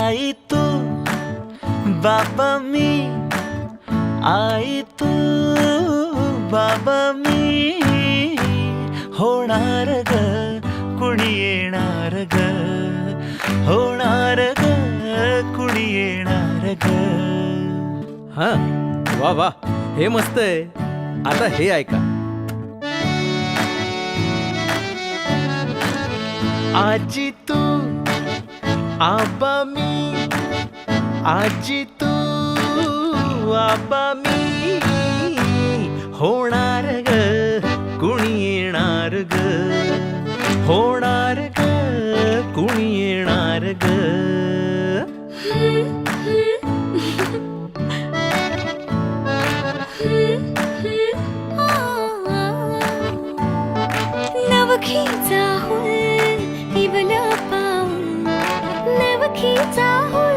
आई तू बाबा मी, आई तू बाबा मी, होणार ग कुणी येणार ग, होणार ग कुणी येणार ग. हा वा वा, हे मस्त आहे. आता हे ऐका. आजी तू आबा मी, आजी तू आबा मी, होणार ग कुणी येणार ग, होणार ग कुणी येणार ग. नवखीचा हुल इवला पाऊल, नवखीचा हुल